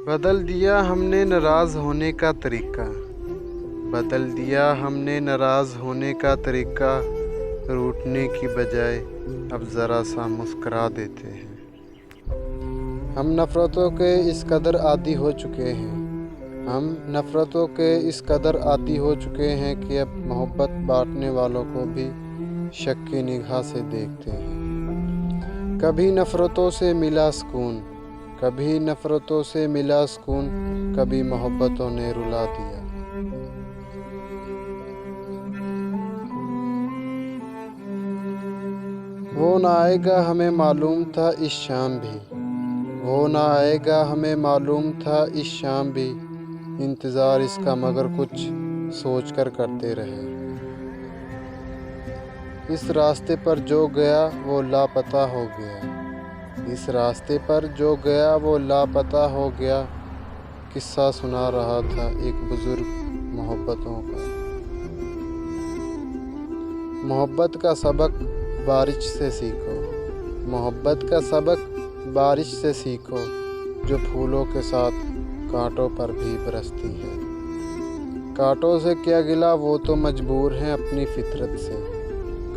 بدل دیا ہم نے ناراض ہونے کا طریقہ، بدل دیا ہم نے ناراض ہونے کا طریقہ، روٹھنے کی بجائے اب ذرا سا مسکرا دیتے ہیں۔ ہم نفرتوں کے اس قدر عادی ہو چکے ہیں، ہم نفرتوں کے اس قدر عادی ہو چکے ہیں کہ اب محبت بانٹنے والوں کو بھی شک کی نگاہ سے دیکھتے ہیں۔ کبھی نفرتوں سے ملا سکون، کبھی نفرتوں سے ملا سکون، کبھی محبتوں نے رلا دیا۔ وہ نہ آئے گا ہمیں معلوم تھا اس شام بھی، وہ نہ آئے گا ہمیں معلوم تھا اس شام بھی، انتظار اس کا مگر کچھ سوچ کر کرتے رہے۔ اس راستے پر جو گیا وہ لاپتہ ہو گیا، اس راستے پر جو گیا وہ لاپتہ ہو گیا، قصہ سنا رہا تھا ایک بزرگ محبتوں کا۔ محبت کا سبق بارش سے سیکھو، محبت کا سبق بارش سے سیکھو، جو پھولوں کے ساتھ کانٹوں پر بھی برستی ہے۔ کانٹوں سے کیا گلا وہ تو مجبور ہیں اپنی فطرت سے،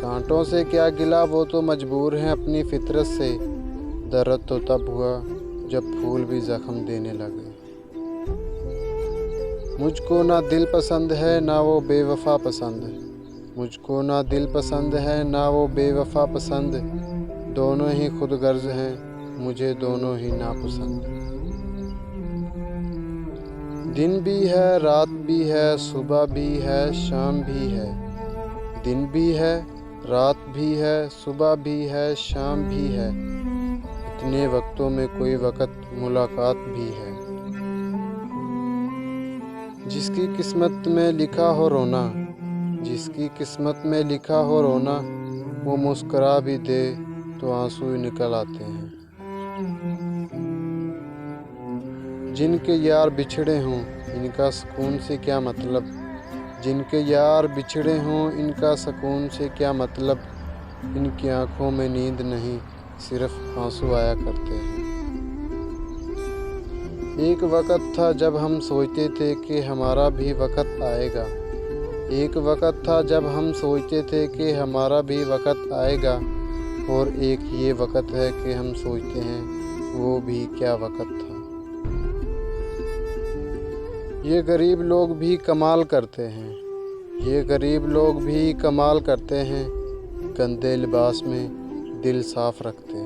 کانٹوں سے کیا گلا وہ تو مجبور ہیں اپنی فطرت سے، درد تو تب ہوا جب پھول بھی زخم دینے لگے۔ مجھ کو نہ دل پسند ہے نہ وہ بے وفا پسند، مجھ کو نہ دل پسند ہے نہ وہ بے وفا پسند، دونوں ہی خود غرض ہیں مجھے دونوں ہی ناپسند۔ دن بھی ہے رات بھی ہے صبح بھی ہے شام بھی ہے، دن بھی ہے رات بھی ہے صبح بھی ہے شام بھی ہے، اتنے وقتوں میں کوئی وقت ملاقات بھی ہے۔ جس کی قسمت میں لکھا ہو رونا، جس کی قسمت میں لکھا ہو رونا، وہ مسکرا بھی دے تو آنسو نکل آتے ہیں۔ جن کے یار بچھڑے ہوں ان کا سکون سے کیا مطلب، جن کے یار بچھڑے ہوں ان کا سکون سے کیا مطلب، ان کی آنکھوں میں نیند نہیں صرف آنسو آیا کرتے ہیں۔ ایک وقت تھا جب ہم سوچتے تھے کہ ہمارا بھی وقت آئے گا، ایک وقت تھا جب ہم سوچتے تھے کہ ہمارا بھی وقت آئے گا، اور ایک یہ وقت ہے کہ ہم سوچتے ہیں وہ بھی کیا وقت تھا۔ یہ غریب لوگ بھی کمال کرتے ہیں، یہ غریب لوگ بھی کمال کرتے ہیں، گندے لباس میں دل صاف رکھتے ہیں۔